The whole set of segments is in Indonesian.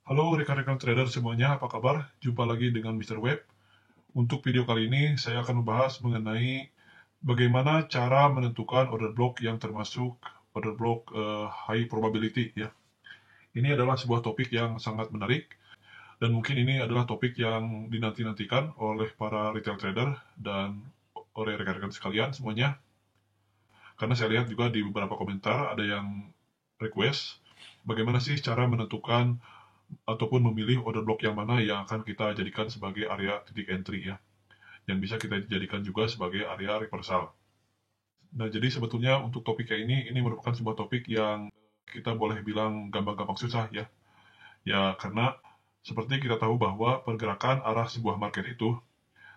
Halo rekan-rekan trader semuanya, apa kabar? Jumpa lagi dengan Mr. Web. Untuk video kali ini, saya akan membahas mengenai bagaimana cara menentukan order block yang termasuk order block high probability ya. Ini adalah sebuah topik yang sangat menarik, dan mungkin ini adalah topik yang dinanti-nantikan oleh para retail trader dan oleh rekan-rekan sekalian semuanya. Karena saya lihat juga di beberapa komentar ada yang request, bagaimana sih cara menentukan ataupun memilih order block yang mana yang akan kita jadikan sebagai area titik entry ya, yang bisa kita jadikan juga sebagai area reversal. Nah, jadi sebetulnya untuk topiknya ini merupakan sebuah topik yang kita boleh bilang gampang-gampang susah ya. Ya, karena seperti kita tahu bahwa pergerakan arah sebuah market itu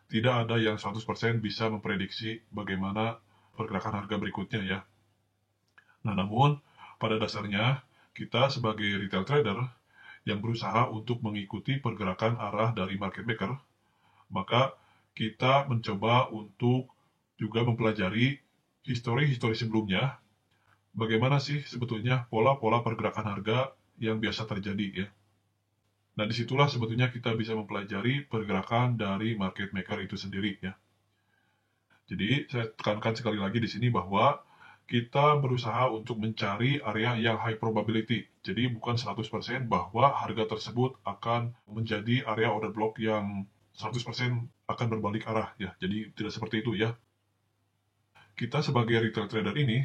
tidak ada yang 100% bisa memprediksi bagaimana pergerakan harga berikutnya ya. Nah, namun pada dasarnya kita sebagai retail trader yang berusaha untuk mengikuti pergerakan arah dari market maker, maka kita mencoba untuk juga mempelajari histori-histori sebelumnya, bagaimana sih sebetulnya pola-pola pergerakan harga yang biasa terjadi ya. Nah, disitulah sebetulnya kita bisa mempelajari pergerakan dari market maker itu sendiri ya. Jadi, saya tekankan sekali lagi di sini bahwa kita berusaha untuk mencari area yang high probability. Jadi bukan 100% bahwa harga tersebut akan menjadi area order block yang 100% akan berbalik arah ya. Jadi tidak seperti itu ya. Kita sebagai retail trader ini,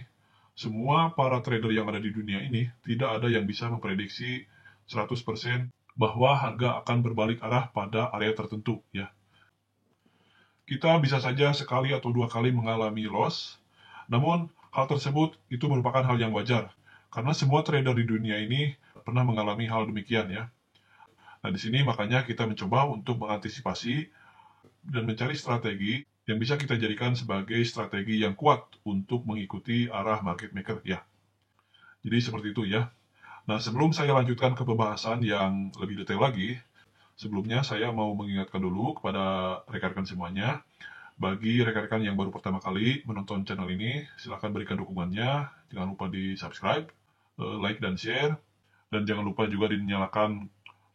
semua para trader yang ada di dunia ini tidak ada yang bisa memprediksi 100% bahwa harga akan berbalik arah pada area tertentu ya. Kita bisa saja sekali atau dua kali mengalami loss, namun hal tersebut itu merupakan hal yang wajar, karena semua trader di dunia ini pernah mengalami hal demikian ya. Nah, di sini makanya kita mencoba untuk mengantisipasi dan mencari strategi yang bisa kita jadikan sebagai strategi yang kuat untuk mengikuti arah market maker ya. Jadi seperti itu ya. Nah, sebelum saya lanjutkan ke pembahasan yang lebih detail lagi, sebelumnya saya mau mengingatkan dulu kepada rekan-rekan semuanya. Bagi rekan-rekan yang baru pertama kali menonton channel ini, silahkan berikan dukungannya. Jangan lupa di subscribe, like, dan share. Dan jangan lupa juga dinyalakan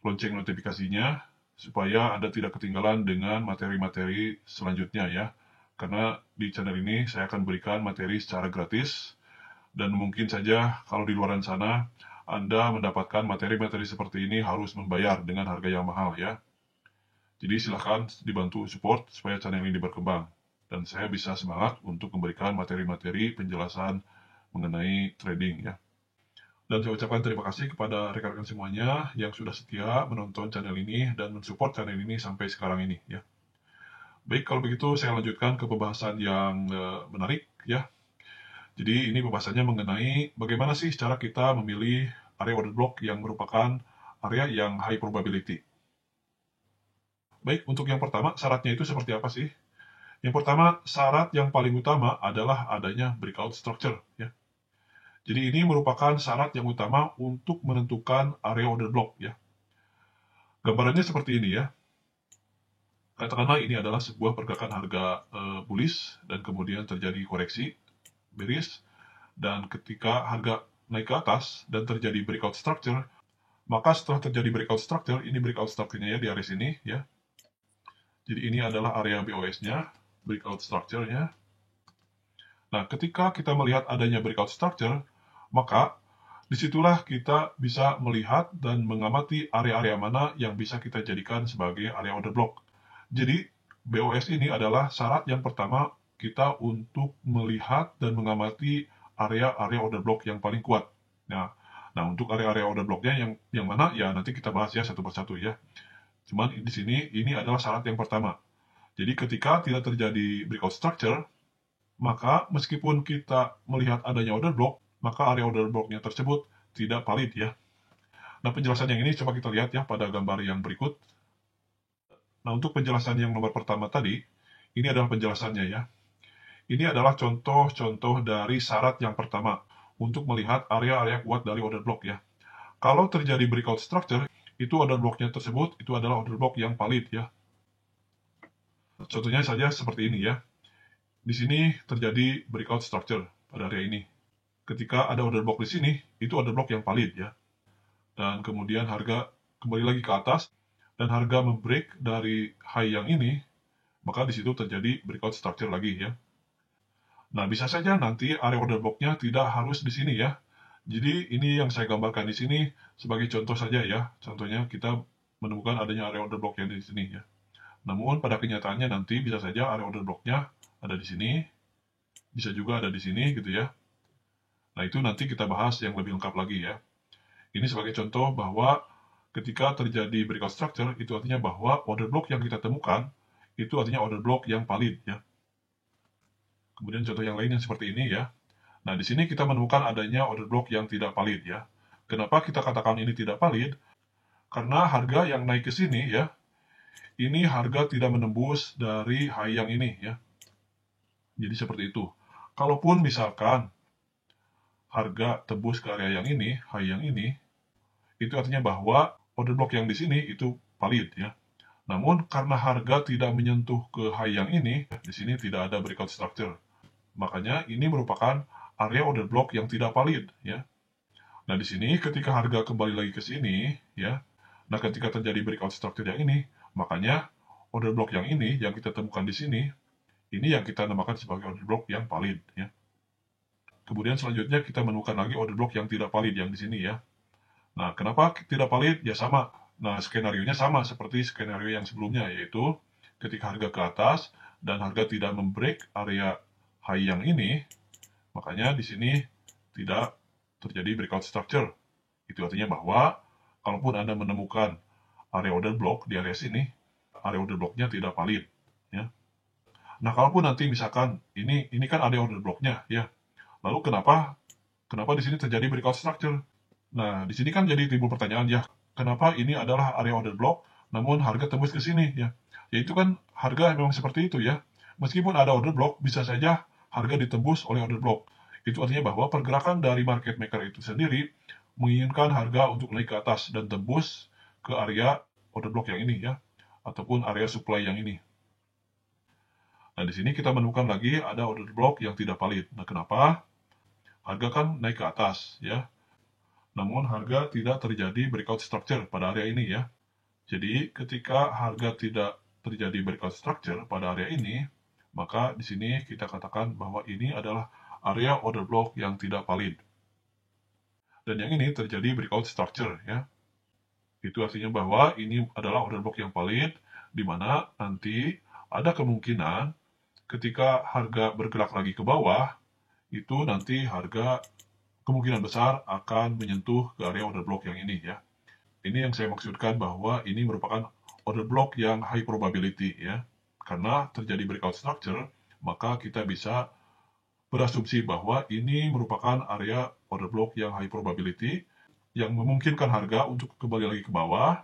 lonceng notifikasinya, supaya Anda tidak ketinggalan dengan materi-materi selanjutnya ya. Karena di channel ini saya akan berikan materi secara gratis, dan mungkin saja kalau di luar sana, Anda mendapatkan materi-materi seperti ini harus membayar dengan harga yang mahal ya. Jadi silahkan dibantu support supaya channel ini berkembang. Dan saya bisa semangat untuk memberikan materi-materi penjelasan mengenai trading ya. Dan saya ucapkan terima kasih kepada rekan-rekan semuanya yang sudah setia menonton channel ini dan mensupport channel ini sampai sekarang ini ya. Baik, kalau begitu saya lanjutkan ke pembahasan yang menarik ya. Jadi ini pembahasannya mengenai bagaimana sih cara kita memilih area order block yang merupakan area yang high probability. Baik, untuk yang pertama, syaratnya itu seperti apa sih? Yang pertama, syarat yang paling utama adalah adanya breakout structure. Ya. Jadi ini merupakan syarat yang utama untuk menentukan area order block. Ya. Gambarannya seperti ini ya. Katakanlah ini adalah sebuah pergerakan harga bullish dan kemudian terjadi koreksi bearish, dan ketika harga naik ke atas dan terjadi breakout structure, maka setelah terjadi breakout structure, ini breakout structure-nya ya di area sini ya. Jadi ini adalah area BOS-nya, breakout structure-nya. Nah, ketika kita melihat adanya breakout structure, maka disitulah kita bisa melihat dan mengamati area-area mana yang bisa kita jadikan sebagai area order block. Jadi, BOS ini adalah syarat yang pertama kita untuk melihat dan mengamati area-area order block yang paling kuat. Nah, untuk area-area order blocknya yang mana, ya nanti kita bahas ya satu persatu ya. Cuman di sini, ini adalah syarat yang pertama. Jadi ketika tidak terjadi breakout structure, maka meskipun kita melihat adanya order block, maka area order blocknya tersebut tidak valid ya. Nah, penjelasan yang ini coba kita lihat ya pada gambar yang berikut. Nah, untuk penjelasan yang nomor pertama tadi, ini adalah penjelasannya ya. Ini adalah contoh-contoh dari syarat yang pertama untuk melihat area-area kuat dari order block ya. Kalau terjadi breakout structure, itu order blocknya tersebut itu adalah order block yang valid ya. Contohnya saja seperti ini ya. Di sini terjadi breakout structure pada area ini. Ketika ada order block di sini, itu order block yang valid ya. Dan kemudian harga kembali lagi ke atas, dan harga membreak dari high yang ini, maka di situ terjadi breakout structure lagi ya. Nah, bisa saja nanti area order block-nya tidak harus di sini ya. Jadi ini yang saya gambarkan di sini sebagai contoh saja ya. Contohnya kita menemukan adanya area order block yang di sini ya. Namun pada kenyataannya nanti bisa saja area order block-nya ada di sini, bisa juga ada di sini gitu ya. Nah, itu nanti kita bahas yang lebih lengkap lagi ya. Ini sebagai contoh bahwa ketika terjadi breakout structure, itu artinya bahwa order block yang kita temukan, itu artinya order block yang valid ya. Kemudian contoh yang lain yang seperti ini ya. Nah, di sini kita menemukan adanya order block yang tidak valid ya. Kenapa kita katakan ini tidak valid? Karena harga yang naik ke sini ya, ini harga tidak menembus dari high yang ini ya. Jadi seperti itu. Kalaupun misalkan harga tembus ke area yang ini, high yang ini, itu artinya bahwa order block yang di sini itu valid ya. Namun karena harga tidak menyentuh ke high yang ini, di sini tidak ada breakout structure. Makanya ini merupakan area order block yang tidak valid ya. Nah, di sini ketika harga kembali lagi ke sini ya. Nah, ketika terjadi breakout structure yang ini, makanya order block yang ini yang kita temukan di sini, ini yang kita namakan sebagai order block yang valid ya. Kemudian selanjutnya kita menemukan lagi order block yang tidak valid yang di sini ya. Nah, kenapa tidak valid? Ya sama. Nah, skenario-nya sama seperti skenario yang sebelumnya, yaitu ketika harga ke atas dan harga tidak membreak area high yang ini, makanya di sini tidak terjadi breakout structure. Itu artinya bahwa kalaupun Anda menemukan area order block di area sini, area order block-nya tidak valid. Ya. Nah, kalaupun nanti misalkan ini kan area order block-nya, ya. Lalu kenapa di sini terjadi breakout structure? Nah, di sini kan jadi timbul pertanyaan ya, kenapa ini adalah area order block, namun harga tembus ke sini ya? Yaitu kan harga memang seperti itu ya. Meskipun ada order block, bisa saja harga ditembus oleh order block. Itu artinya bahwa pergerakan dari market maker itu sendiri menginginkan harga untuk naik ke atas dan tembus ke area order block yang ini ya, ataupun area supply yang ini. Nah, di sini kita menemukan lagi ada order block yang tidak valid. Nah, kenapa? Harga kan naik ke atas ya. Namun harga tidak terjadi breakout structure pada area ini ya. Jadi ketika harga tidak terjadi breakout structure pada area ini, maka di sini kita katakan bahwa ini adalah area order block yang tidak valid. Dan yang ini terjadi breakout structure ya. Itu artinya bahwa ini adalah order block yang valid, di mana nanti ada kemungkinan ketika harga bergerak lagi ke bawah, itu nanti harga kemungkinan besar akan menyentuh ke area order block yang ini ya. Ini yang saya maksudkan bahwa ini merupakan order block yang high probability ya. Karena terjadi breakout structure, maka kita bisa berasumsi bahwa ini merupakan area order block yang high probability yang memungkinkan harga untuk kembali lagi ke bawah.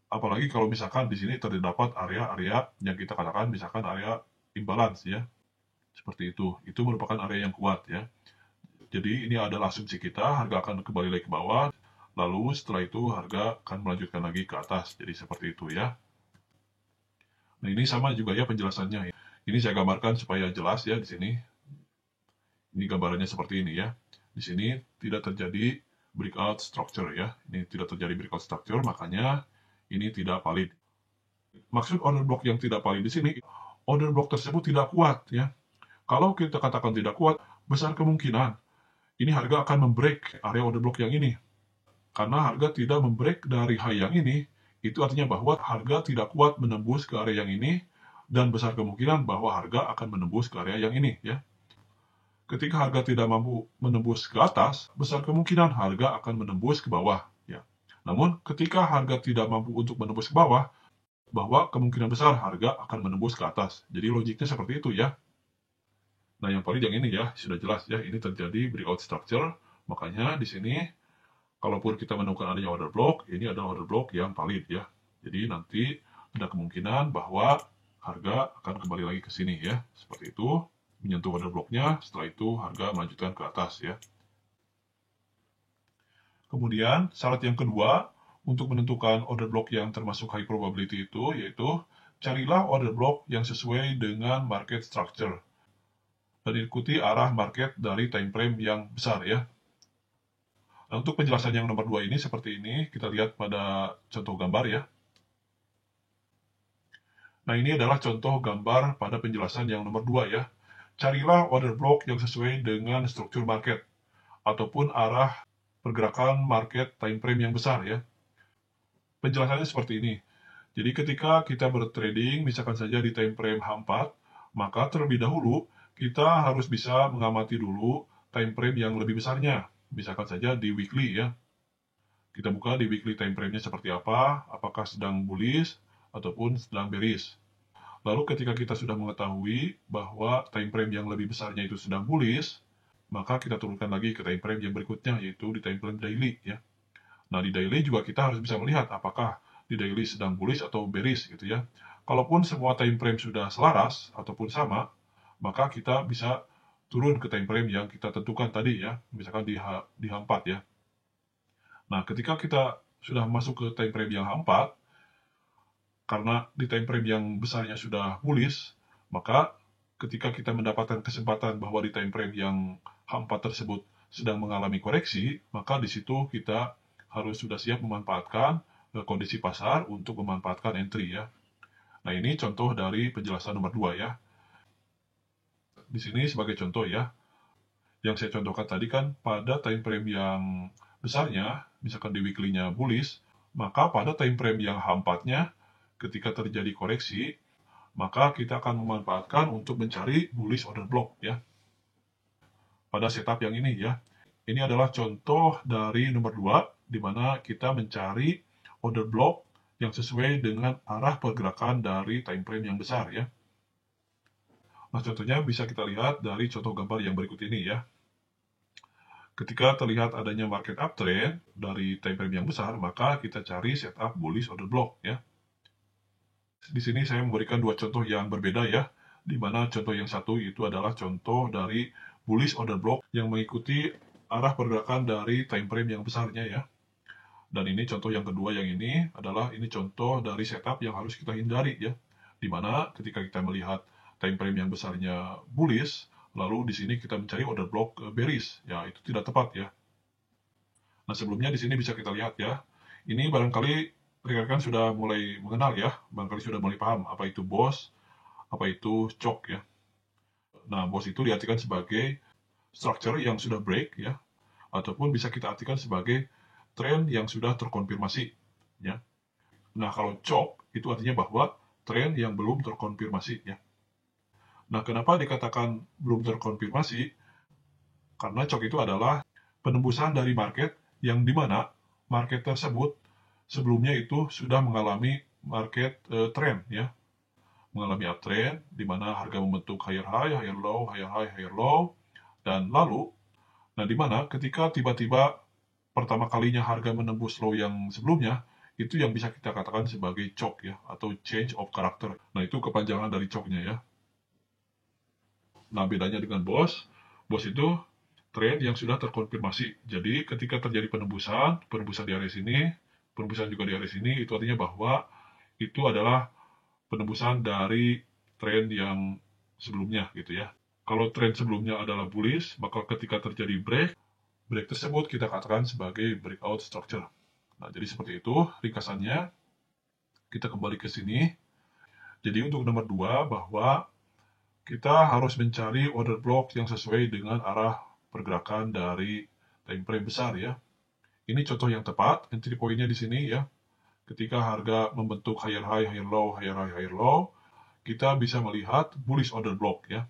Apalagi kalau misalkan di sini terdapat area-area yang kita katakan misalkan area imbalance ya. Seperti itu. Itu merupakan area yang kuat ya. Jadi ini adalah asumsi kita, harga akan kembali lagi ke bawah, lalu setelah itu harga akan melanjutkan lagi ke atas. Jadi seperti itu ya. Nah, ini sama juga ya penjelasannya. Ini saya gambarkan supaya jelas ya di sini. Ini gambarannya seperti ini ya. Di sini tidak terjadi breakout structure ya. Ini tidak terjadi breakout structure, makanya ini tidak valid. Maksud order block yang tidak valid di sini, order block tersebut tidak kuat ya. Kalau kita katakan tidak kuat, besar kemungkinan ini harga akan membreak area order block yang ini. Karena harga tidak membreak dari high yang ini, itu artinya bahwa harga tidak kuat menembus ke area yang ini, dan besar kemungkinan bahwa harga akan menembus ke area yang ini. Ya. Ketika harga tidak mampu menembus ke atas, besar kemungkinan harga akan menembus ke bawah. Ya. Namun, ketika harga tidak mampu untuk menembus ke bawah, bahwa kemungkinan besar harga akan menembus ke atas. Jadi logiknya seperti itu ya. Nah, yang valid yang ini ya, sudah jelas ya, ini terjadi breakout structure, makanya di sini, kalaupun kita menemukan adanya order block, ini adalah order block yang valid ya. Jadi nanti ada kemungkinan bahwa harga akan kembali lagi ke sini ya, seperti itu, menyentuh order blocknya, setelah itu harga melanjutkan ke atas ya. Kemudian, syarat yang kedua, untuk menentukan order block yang termasuk high probability itu, yaitu carilah order block yang sesuai dengan market structure dan ikuti arah market dari time frame yang besar ya. Nah, untuk penjelasan yang nomor 2 ini seperti ini, kita lihat pada contoh gambar ya. Nah, ini adalah contoh gambar pada penjelasan yang nomor 2 ya. Carilah order block yang sesuai dengan struktur market ataupun arah pergerakan market time frame yang besar ya. Penjelasannya seperti ini. Jadi ketika kita bertrading, misalkan saja di time frame H4, maka terlebih dahulu kita harus bisa mengamati dulu time frame yang lebih besarnya. Misalkan saja di weekly ya. Kita buka di weekly time frame-nya seperti apa, apakah sedang bullish ataupun sedang bearish. Lalu ketika kita sudah mengetahui bahwa time frame yang lebih besarnya itu sedang bullish, maka kita turunkan lagi ke time frame yang berikutnya, yaitu di time frame daily ya. Nah, di daily juga kita harus bisa melihat apakah di daily sedang bullish atau bearish gitu ya. Kalaupun semua time frame sudah selaras ataupun sama, maka kita bisa turun ke time frame yang kita tentukan tadi ya, misalkan di H4 ya. Nah, ketika kita sudah masuk ke time frame yang H4, karena di time frame yang besarnya sudah bullish, maka ketika kita mendapatkan kesempatan bahwa di time frame yang H4 tersebut sedang mengalami koreksi, maka di situ kita harus sudah siap memanfaatkan kondisi pasar untuk memanfaatkan entry ya. Nah, ini contoh dari penjelasan nomor 2 ya. Di sini sebagai contoh ya, yang saya contohkan tadi kan pada time frame yang besarnya, misalkan di weekly-nya bullish, maka pada time frame yang H4-nya ketika terjadi koreksi, maka kita akan memanfaatkan untuk mencari bullish order block ya. Pada setup yang ini ya. Ini adalah contoh dari nomor 2, di mana kita mencari order block yang sesuai dengan arah pergerakan dari time frame yang besar ya. Nah, contohnya bisa kita lihat dari contoh gambar yang berikut ini ya. Ketika terlihat adanya market uptrend dari time frame yang besar, maka kita cari setup bullish order block ya. Di sini saya memberikan dua contoh yang berbeda ya, di mana contoh yang satu itu adalah contoh dari bullish order block yang mengikuti arah pergerakan dari time frame yang besarnya ya. Dan ini contoh yang kedua yang ini adalah ini contoh dari setup yang harus kita hindari ya, di mana ketika kita melihat time frame yang besarnya bullish, lalu di sini kita mencari order block bearish, ya itu tidak tepat ya. Nah, sebelumnya di sini bisa kita lihat ya, ini barangkali rekan-rekan sudah mulai mengenal ya, barangkali sudah mulai paham apa itu BOS, apa itu CHOK ya. Nah, BOS itu diartikan sebagai structure yang sudah break ya, ataupun bisa kita artikan sebagai tren yang sudah terkonfirmasi ya. Nah, kalau CHOK itu artinya bahwa tren yang belum terkonfirmasi ya. Nah, kenapa dikatakan belum terkonfirmasi? Karena CHOK itu adalah penembusan dari market yang dimana market tersebut sebelumnya itu sudah mengalami market trend ya, mengalami uptrend di mana harga membentuk higher high, higher low, higher high, higher low, dan lalu, nah di mana ketika tiba-tiba pertama kalinya harga menembus low yang sebelumnya, itu yang bisa kita katakan sebagai CHOK ya, atau change of character. Nah, itu kepanjangan dari CHOK-nya ya. Nah, bedanya dengan BOS itu trend yang sudah terkonfirmasi. Jadi, ketika terjadi penembusan di area sini, penembusan juga di area sini, itu artinya bahwa itu adalah penembusan dari tren yang sebelumnya gitu ya. Kalau tren sebelumnya adalah bullish, maka ketika terjadi break tersebut kita katakan sebagai breakout structure. Nah, jadi seperti itu ringkasannya. Kita kembali ke sini. Jadi untuk nomor 2 bahwa kita harus mencari order block yang sesuai dengan arah pergerakan dari time frame besar ya. Ini contoh yang tepat, entry point-nya di sini ya. Ketika harga membentuk higher high, higher low, higher high, higher low, kita bisa melihat bullish order block ya.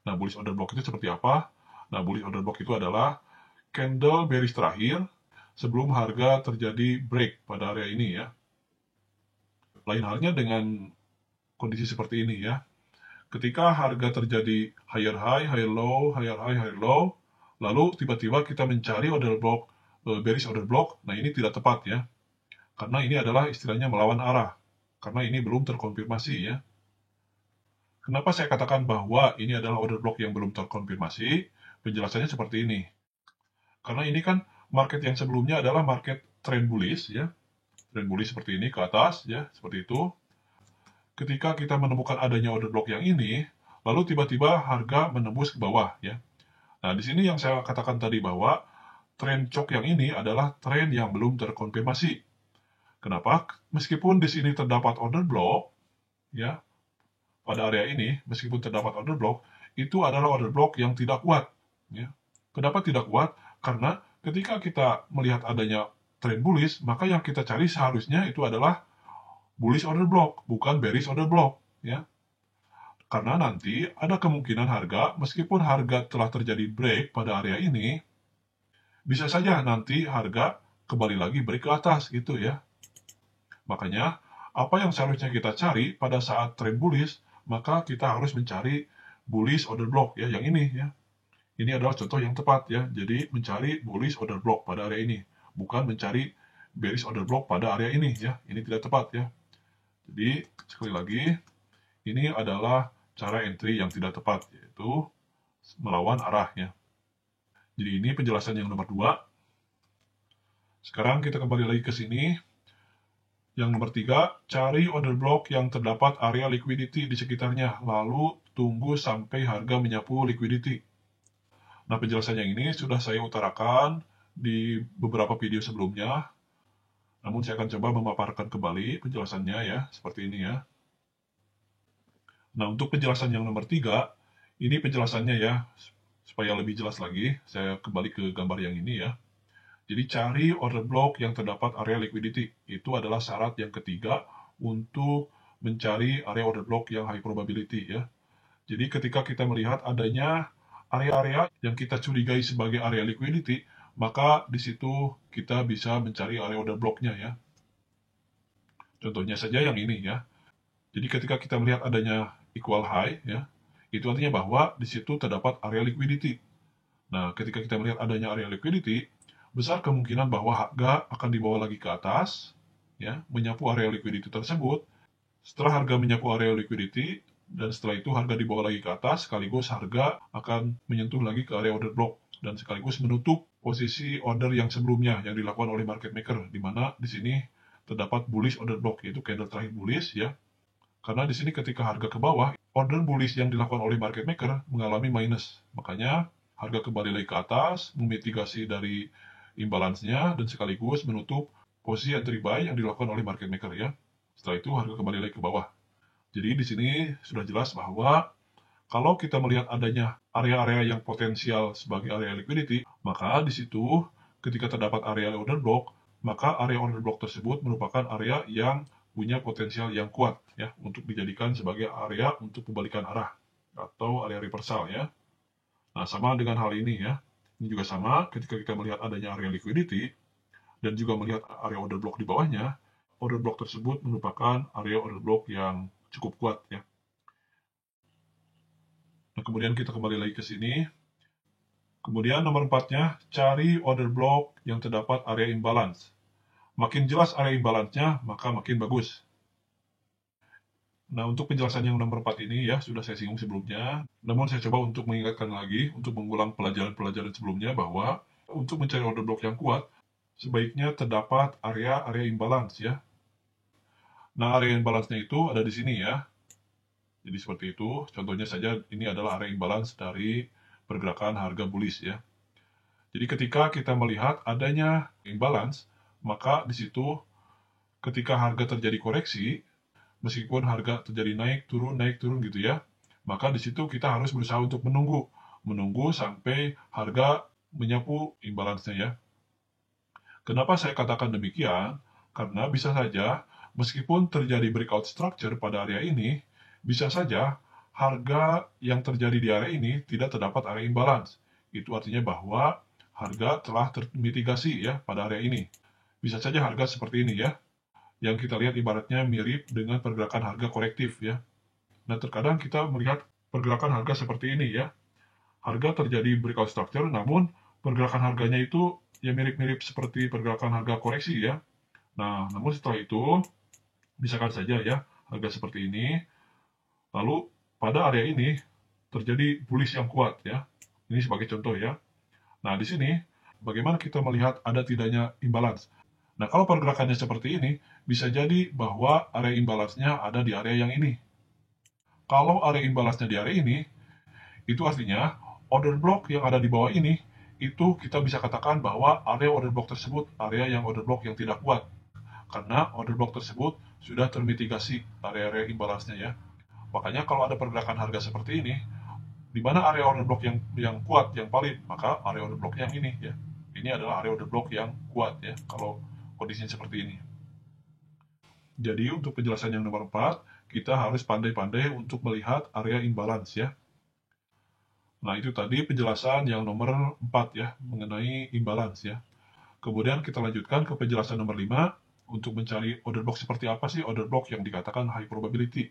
Nah, bullish order block itu seperti apa? Nah, bullish order block itu adalah candle bearish terakhir sebelum harga terjadi break pada area ini ya. Lain halnya dengan kondisi seperti ini ya. Ketika harga terjadi higher high, higher low, higher high, higher low, lalu tiba-tiba kita mencari order block, bearish order block, nah ini tidak tepat ya. Karena ini adalah istilahnya melawan arah. Karena ini belum terkonfirmasi ya. Kenapa saya katakan bahwa ini adalah order block yang belum terkonfirmasi? Penjelasannya seperti ini. Karena ini kan market yang sebelumnya adalah market trend bullish ya. Trend bullish seperti ini ke atas ya, seperti itu. Ketika kita menemukan adanya order block yang ini, lalu tiba-tiba harga menembus ke bawah ya. Nah, di sini yang saya katakan tadi bahwa tren CHOK yang ini adalah tren yang belum terkonfirmasi. Kenapa? Meskipun di sini terdapat order block, ya, pada area ini, meskipun terdapat order block, itu adalah order block yang tidak kuat. Ya. Kenapa tidak kuat? Karena ketika kita melihat adanya tren bullish, maka yang kita cari seharusnya itu adalah bullish order block, bukan bearish order block. Ya. Karena nanti ada kemungkinan harga, meskipun harga telah terjadi break pada area ini, bisa saja nanti harga kembali lagi break ke atas gitu ya. Makanya, apa yang seharusnya kita cari pada saat tren bullish, maka kita harus mencari bullish order block ya, yang ini ya. Ini adalah contoh yang tepat ya. Jadi mencari bullish order block pada area ini, bukan mencari bearish order block pada area ini ya. Ini tidak tepat ya. Jadi sekali lagi, ini adalah cara entry yang tidak tepat, yaitu melawan arahnya. Jadi ini penjelasan yang nomor 2. Sekarang kita kembali lagi ke sini. Yang nomor 3, cari order block yang terdapat area liquidity di sekitarnya, lalu tunggu sampai harga menyapu liquidity. Nah, penjelasan yang ini sudah saya utarakan di beberapa video sebelumnya, namun saya akan coba memaparkan kembali penjelasannya ya, seperti ini ya. Nah, untuk penjelasan yang nomor 3, ini penjelasannya ya, supaya lebih jelas lagi, saya kembali ke gambar yang ini ya. Jadi cari order block yang terdapat area liquidity. Itu adalah syarat yang ketiga untuk mencari area order block yang high probability ya. Jadi ketika kita melihat adanya area-area yang kita curigai sebagai area liquidity, maka di situ kita bisa mencari area order block-nya ya. Contohnya saja yang ini ya. Jadi ketika kita melihat adanya equal high ya, itu artinya bahwa di situ terdapat area liquidity. Nah, ketika kita melihat adanya area liquidity, besar kemungkinan bahwa harga akan dibawa lagi ke atas, ya, menyapu area liquidity tersebut. Setelah harga menyapu area liquidity, dan setelah itu harga dibawa lagi ke atas, sekaligus harga akan menyentuh lagi ke area order block, dan sekaligus menutup posisi order yang sebelumnya yang dilakukan oleh market maker, di mana di sini terdapat bullish order block, yaitu candle terakhir bullish, ya. Karena di sini ketika harga ke bawah, order bullish yang dilakukan oleh market maker mengalami minus. Makanya harga kembali lagi ke atas, memitigasi dari imbalance-nya, dan sekaligus menutup posisi entry buy yang dilakukan oleh market maker ya. Setelah itu harga kembali lagi ke bawah. Jadi di sini sudah jelas bahwa kalau kita melihat adanya area-area yang potensial sebagai area liquidity, maka di situ ketika terdapat area order block, maka area order block tersebut merupakan area yang punya potensial yang kuat ya untuk dijadikan sebagai area untuk pembalikan arah atau area reversal ya. Nah, sama dengan hal ini ya. Ini juga sama ketika kita melihat adanya area liquidity dan juga melihat area order block di bawahnya, order block tersebut merupakan area order block yang cukup kuat ya. Nah, kemudian kita kembali lagi ke sini. Kemudian nomor 4-nya, cari order block yang terdapat area imbalance. Makin jelas area imbalance-nya, maka makin bagus. Nah, untuk penjelasan yang nomor 4 ini ya, sudah saya singgung sebelumnya. Namun saya coba untuk mengingatkan lagi, untuk mengulang pelajaran-pelajaran sebelumnya bahwa untuk mencari order block yang kuat, sebaiknya terdapat area-area imbalance ya. Nah, area imbalance-nya itu ada di sini ya. Jadi seperti itu, contohnya saja ini adalah area imbalance dari pergerakan harga bullish ya. Jadi ketika kita melihat adanya imbalance, maka di situ ketika harga terjadi koreksi, meskipun harga terjadi naik turun gitu ya, maka di situ kita harus berusaha untuk menunggu sampai harga menyapu imbalance-nya ya. Kenapa saya katakan demikian? Karena bisa saja meskipun terjadi breakout structure pada area ini, bisa saja harga yang terjadi di area ini tidak terdapat area imbalance. Itu artinya bahwa harga telah termitigasi ya pada area ini. Bisa saja harga seperti ini ya, yang kita lihat ibaratnya mirip dengan pergerakan harga korektif ya. Nah, terkadang kita melihat pergerakan harga seperti ini ya. Harga terjadi breakout structure, namun pergerakan harganya itu ya mirip-mirip seperti pergerakan harga koreksi ya. Nah, namun setelah itu, misalkan saja ya, harga seperti ini, lalu pada area ini terjadi bullish yang kuat ya. Ini sebagai contoh ya. Nah, di sini bagaimana kita melihat ada tidaknya imbalance? Nah, kalau pergerakannya seperti ini, bisa jadi bahwa area imbalance-nya ada di area yang ini. Kalau area imbalance-nya di area ini, itu artinya order block yang ada di bawah ini, itu kita bisa katakan bahwa area order block tersebut area yang order block yang tidak kuat. Karena order block tersebut sudah termitigasi area-area imbalance-nya ya. Makanya kalau ada pergerakan harga seperti ini, di mana area order block yang kuat, yang valid, maka area order block yang ini ya. Ini adalah area order block yang kuat ya, kalau kondisinya seperti ini. Jadi untuk penjelasan yang nomor 4, kita harus pandai-pandai untuk melihat area imbalance ya. Nah, itu tadi penjelasan yang nomor 4 ya, mengenai imbalance ya. Kemudian kita lanjutkan ke penjelasan nomor 5, untuk mencari order block seperti apa sih order block yang dikatakan high probability.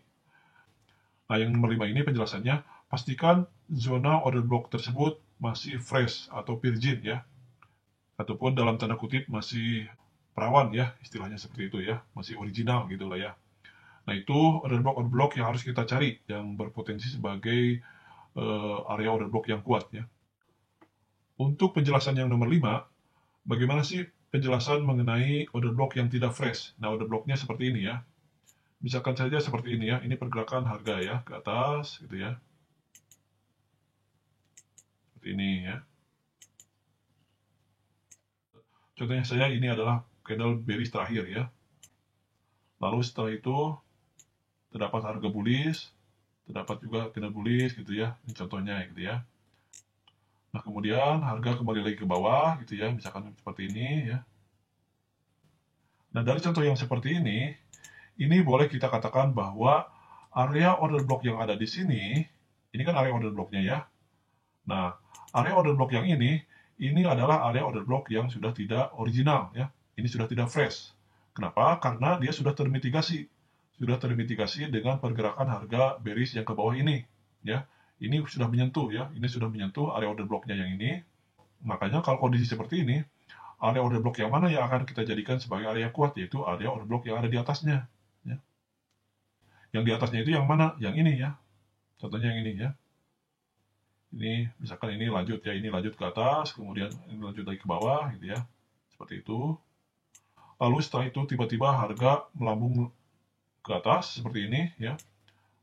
Nah, yang nomor 5 ini penjelasannya, pastikan zona order block tersebut masih fresh atau virgin ya. Ataupun dalam tanda kutip masih perawan ya, istilahnya seperti itu ya, masih original gitu lah ya. Nah, itu order block yang harus kita cari, yang berpotensi sebagai area order block yang kuat ya. Untuk penjelasan yang nomor 5, bagaimana sih penjelasan mengenai order block yang tidak fresh? Nah, order blocknya seperti ini ya. Misalkan saja seperti ini ya, ini pergerakan harga ya, ke atas gitu ya. Seperti ini ya. Contohnya saja ini adalah candle bearish terakhir ya. Lalu setelah itu terdapat harga bullish, terdapat juga candle bullish gitu ya. Ini contohnya gitu ya. Nah, kemudian harga kembali lagi ke bawah gitu ya, misalkan seperti ini ya. Nah, dari contoh yang seperti ini boleh kita katakan bahwa area order block yang ada di ini kan area order blocknya ya. Nah, area order block yang ini adalah area order block yang sudah tidak original ya. Ini sudah tidak fresh. Kenapa? Karena dia sudah termitigasi. Sudah termitigasi dengan pergerakan harga bearish yang ke bawah ini ya. Ini sudah menyentuh ya, ini sudah menyentuh area order blocknya yang ini. Makanya kalau kondisi seperti ini, area order block yang mana yang akan kita jadikan sebagai area kuat, yaitu area order block yang ada di atasnya. Ya. Yang di atasnya itu yang mana? Yang ini ya. Contohnya yang ini ya. Ini misalkan ini lanjut ya, ini lanjut ke atas, kemudian ini lanjut lagi ke bawah gitu ya. Seperti itu. Lalu setelah itu tiba-tiba harga melambung ke atas seperti ini ya.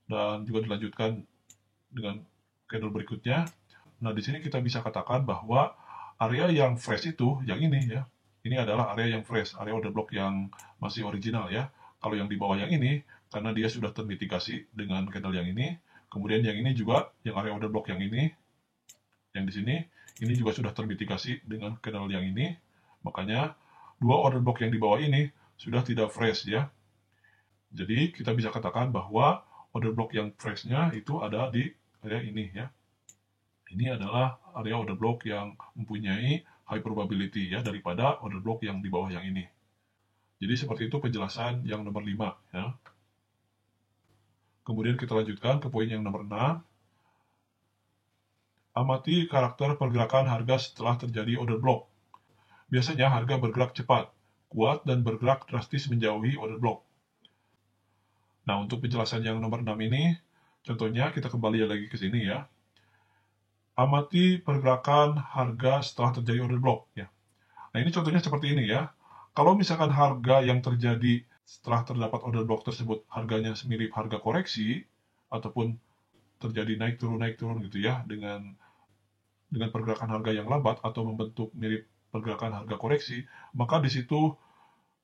Dan juga dilanjutkan dengan candle berikutnya. Nah, di sini kita bisa katakan bahwa area yang fresh itu yang ini ya. Ini adalah area yang fresh, area order block yang masih original ya. Kalau yang di bawah yang ini, karena dia sudah termitigasi dengan candle yang ini. Kemudian yang ini juga, yang area order block yang ini, yang di sini, ini juga sudah termitigasi dengan candle yang ini. Makanya, dua order block yang di bawah ini sudah tidak fresh ya. Jadi, kita bisa katakan bahwa order block yang fresh-nya itu ada di area ini ya. Ini adalah area order block yang mempunyai high probability ya daripada order block yang di bawah yang ini. Jadi seperti itu penjelasan yang nomor 5 ya. Kemudian kita lanjutkan ke poin yang nomor 6. Amati karakter pergerakan harga setelah terjadi order block. Biasanya harga bergerak cepat, kuat, dan bergerak drastis menjauhi order block. Nah, untuk penjelasan yang nomor 6 ini, contohnya kita kembali lagi ke sini ya. Amati pergerakan harga setelah terjadi order block ya. Nah, ini contohnya seperti ini ya. Kalau misalkan harga yang terjadi setelah terdapat order block tersebut harganya mirip harga koreksi ataupun terjadi naik turun gitu ya dengan pergerakan harga yang lambat atau membentuk mirip pergerakan harga koreksi, maka di situ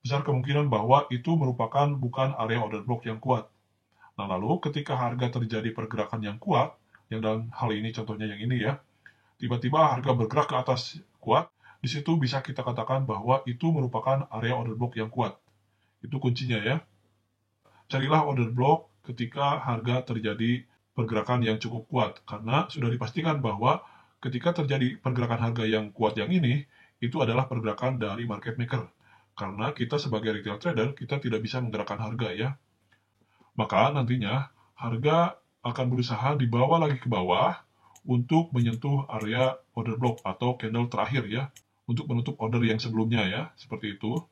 besar kemungkinan bahwa itu merupakan bukan area order block yang kuat. Nah, lalu ketika harga terjadi pergerakan yang kuat, yang dalam hal ini contohnya yang ini ya, tiba-tiba harga bergerak ke atas kuat, di situ bisa kita katakan bahwa itu merupakan area order block yang kuat. Itu kuncinya ya. Carilah order block ketika harga terjadi pergerakan yang cukup kuat, karena sudah dipastikan bahwa ketika terjadi pergerakan harga yang kuat yang ini, itu adalah pergerakan dari market maker. Karena kita sebagai retail trader, kita tidak bisa menggerakkan harga ya. Maka nantinya harga akan berusaha dibawa lagi ke bawah untuk menyentuh area order block atau candle terakhir ya, untuk menutup order yang sebelumnya ya, seperti itu.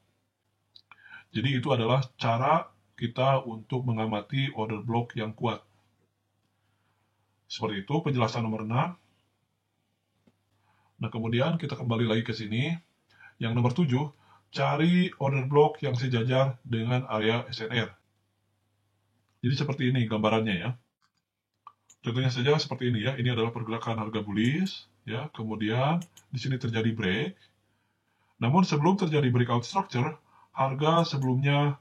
Jadi itu adalah cara kita untuk mengamati order block yang kuat. Seperti itu penjelasan nomor 6. Nah, kemudian kita kembali lagi ke sini. Yang nomor 7, cari order block yang sejajar dengan area SNR. Jadi seperti ini gambarannya ya. Contohnya saja seperti ini ya. Ini adalah pergerakan harga bullish. ya. Kemudian di sini terjadi break. Namun sebelum terjadi breakout structure, harga sebelumnya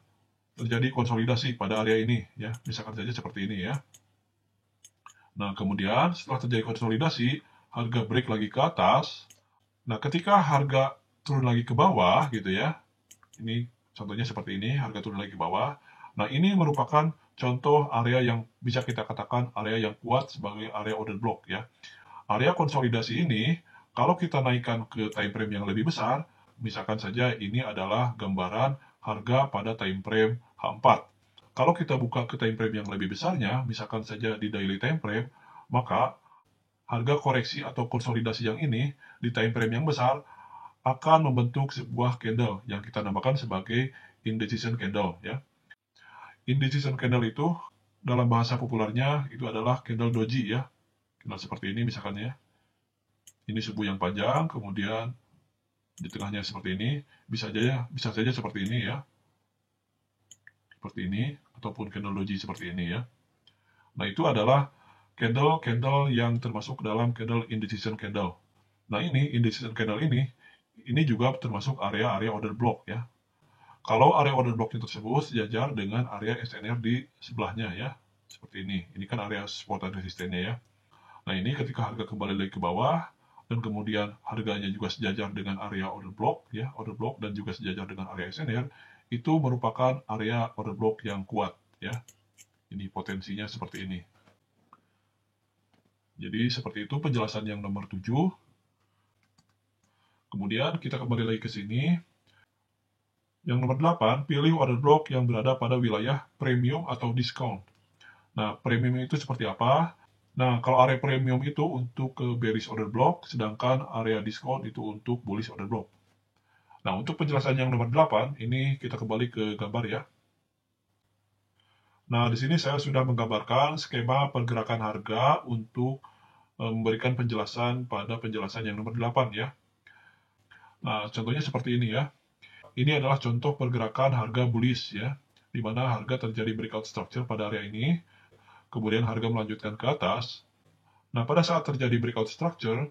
terjadi konsolidasi pada area ini, ya. Misalkan saja seperti ini, ya. Nah, kemudian setelah terjadi konsolidasi, harga break lagi ke atas. Nah, ketika harga turun lagi ke bawah, gitu ya. Ini contohnya seperti ini, harga turun lagi ke bawah. Nah, ini merupakan contoh area yang bisa kita katakan area yang kuat sebagai area order block, ya. Area konsolidasi ini, kalau kita naikkan ke time frame yang lebih besar, misalkan saja ini adalah gambaran harga pada time frame H4. Kalau kita buka ke time frame yang lebih besarnya, misalkan saja di daily time frame, maka harga koreksi atau konsolidasi yang ini di time frame yang besar akan membentuk sebuah candle yang kita namakan sebagai indecision candle, ya. Indecision candle itu dalam bahasa populernya itu adalah candle doji, ya. Candle seperti ini misalkan, ya. Ini subuh yang panjang, kemudian di tengahnya seperti ini, bisa saja seperti ini, ya. Seperti ini, ataupun candle doji seperti ini, ya. Nah, itu adalah candle-candle yang termasuk dalam candle indecision candle. Nah, ini indecision candle ini juga termasuk area-area order block, ya. Kalau area order blocknya tersebut sejajar dengan area SNR di sebelahnya, ya. Seperti ini. Ini kan area support dan resistennya, ya. Nah, ini ketika harga kembali lagi ke bawah, dan kemudian harganya juga sejajar dengan area order block, ya, order block dan juga sejajar dengan area SNR, itu merupakan area order block yang kuat, ya. Ini potensinya seperti ini. Jadi seperti itu penjelasan yang nomor 7. Kemudian kita kembali lagi ke sini. Yang nomor 8, pilih order block yang berada pada wilayah premium atau discount. Nah, premium itu seperti apa? Nah, kalau area premium itu untuk ke bearish order block, sedangkan area discount itu untuk bullish order block. Nah, untuk penjelasan yang nomor 8, ini kita kembali ke gambar, ya. Nah, di sini saya sudah menggambarkan skema pergerakan harga untuk memberikan penjelasan pada penjelasan yang nomor 8, ya. Nah, contohnya seperti ini, ya. Ini adalah contoh pergerakan harga bullish, ya, di mana harga terjadi breakout structure pada area ini, kemudian harga melanjutkan ke atas. Nah, pada saat terjadi breakout structure,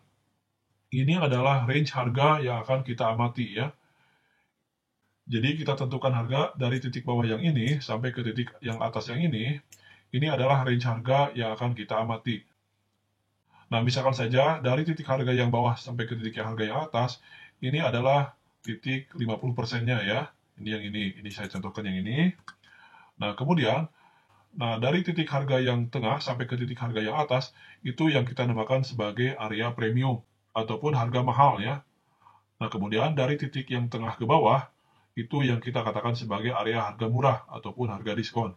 ini adalah range harga yang akan kita amati, ya. Jadi kita tentukan harga dari titik bawah yang ini sampai ke titik yang atas yang ini adalah range harga yang akan kita amati. Nah, misalkan saja dari titik harga yang bawah sampai ke titik harga yang atas, ini adalah titik 50%-nya, ya. Ini yang ini saya contohkan yang ini. Nah, kemudian, dari titik harga yang tengah sampai ke titik harga yang atas, itu yang kita namakan sebagai area premium, ataupun harga mahal, ya. Nah, kemudian dari titik yang tengah ke bawah, itu yang kita katakan sebagai area harga murah, ataupun harga diskon.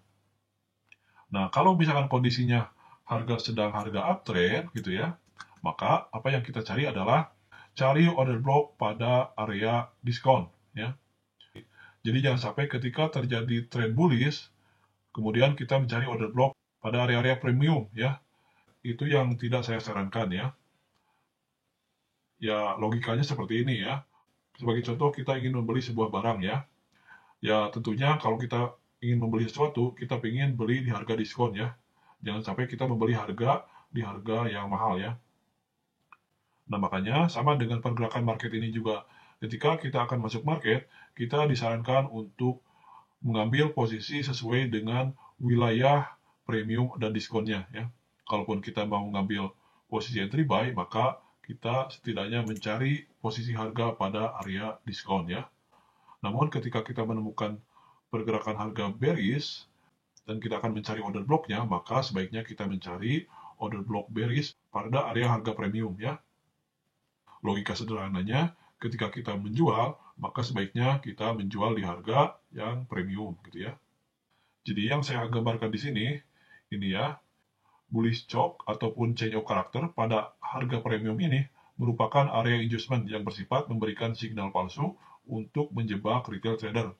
Nah, kalau misalkan kondisinya harga sedang harga uptrend, gitu ya, maka apa yang kita cari adalah cari order block pada area diskon, ya. Jadi jangan sampai ketika terjadi trend bullish, kemudian kita mencari order block pada area-area premium, ya. Itu yang tidak saya sarankan, ya. Ya, logikanya seperti ini, ya. Sebagai contoh, kita ingin membeli sebuah barang, ya. Ya, tentunya kalau kita ingin membeli sesuatu, kita ingin beli di harga diskon, ya. Jangan sampai kita membeli harga di harga yang mahal, ya. Nah, makanya sama dengan pergerakan market ini juga. Ketika kita akan masuk market, kita disarankan untuk mengambil posisi sesuai dengan wilayah premium dan diskonnya, ya. Kalaupun kita mau mengambil posisi entry buy, maka kita setidaknya mencari posisi harga pada area diskon, ya. Namun ketika kita menemukan pergerakan harga bearish dan kita akan mencari order blocknya, maka sebaiknya kita mencari order block bearish pada area harga premium, ya. Logika sederhananya, ketika kita menjual, maka sebaiknya kita menjual di harga yang premium, gitu ya. Jadi yang saya gambarkan di sini, ini ya, bullish choke ataupun change of character pada harga premium ini merupakan area inducement yang bersifat memberikan signal palsu untuk menjebak retail trader.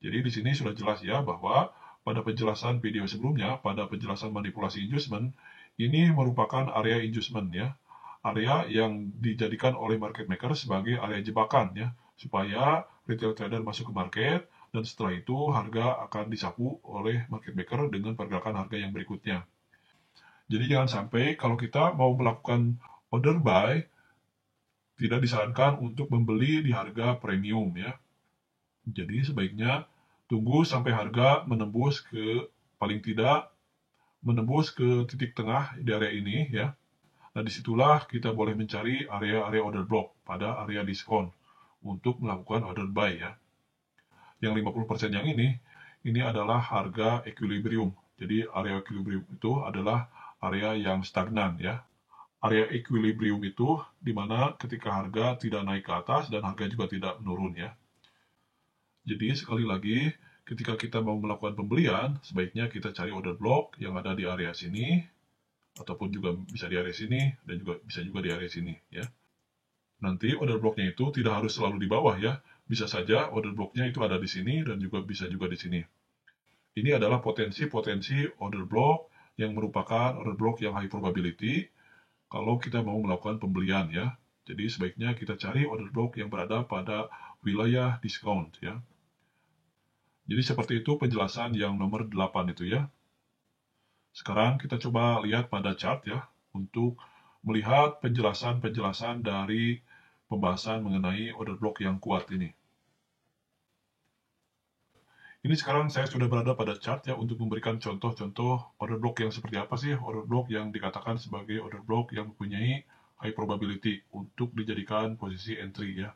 Jadi di sini sudah jelas ya bahwa pada penjelasan video sebelumnya, pada penjelasan manipulasi inducement, ini merupakan area inducement, ya. Area yang dijadikan oleh market maker sebagai area jebakan, ya, supaya retail trader masuk ke market dan setelah itu harga akan disapu oleh market maker dengan pergerakan harga yang berikutnya. Jadi jangan sampai kalau kita mau melakukan order buy tidak disarankan untuk membeli di harga premium ya. Jadi sebaiknya tunggu sampai harga menembus ke, paling tidak menembus ke titik tengah di area ini ya. Nah, disitulah kita boleh mencari area-area order block pada area diskon untuk melakukan order buy ya. Yang 50% yang ini adalah harga equilibrium. Jadi area equilibrium itu adalah area yang stagnan ya. Area equilibrium itu di mana ketika harga tidak naik ke atas dan harga juga tidak menurun ya. Jadi sekali lagi, ketika kita mau melakukan pembelian, sebaiknya kita cari order block yang ada di area sini, ataupun juga bisa di area sini, dan juga bisa juga di area sini ya. Nanti order blocknya itu tidak harus selalu di bawah ya, bisa saja order blocknya itu ada di sini dan juga bisa juga di sini. Ini adalah potensi-potensi order block yang merupakan order block yang high probability kalau kita mau melakukan pembelian ya. Jadi sebaiknya kita cari order block yang berada pada wilayah diskon ya. Jadi seperti itu penjelasan yang nomor 8 itu ya. Sekarang kita coba lihat pada chart ya, untuk melihat penjelasan-penjelasan dari pembahasan mengenai order block yang kuat ini. Ini sekarang saya sudah berada pada chart ya, untuk memberikan contoh-contoh order block yang seperti apa sih, order block yang dikatakan sebagai order block yang mempunyai high probability untuk dijadikan posisi entry ya.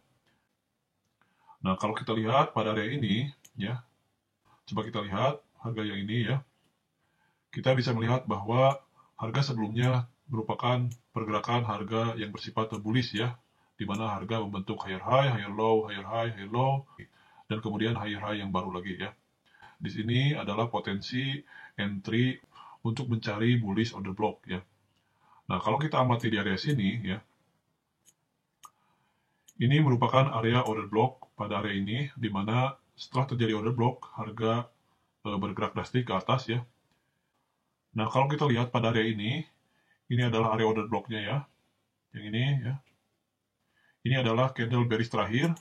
Nah, kalau kita lihat pada area ini ya, coba kita lihat harga yang ini ya. Kita bisa melihat bahwa harga sebelumnya merupakan pergerakan harga yang bersifat bullish ya, di mana harga membentuk higher high, higher low, higher high, higher low, dan kemudian higher high yang baru lagi ya. Di sini adalah potensi entry untuk mencari bullish order block ya. Nah, kalau kita amati di area sini ya, ini merupakan area order block pada area ini, di mana setelah terjadi order block, harga bergerak drastis ke atas ya. Nah, kalau kita lihat pada area ini adalah area order blocknya ya, yang ini ya. Ini adalah candle bearish terakhir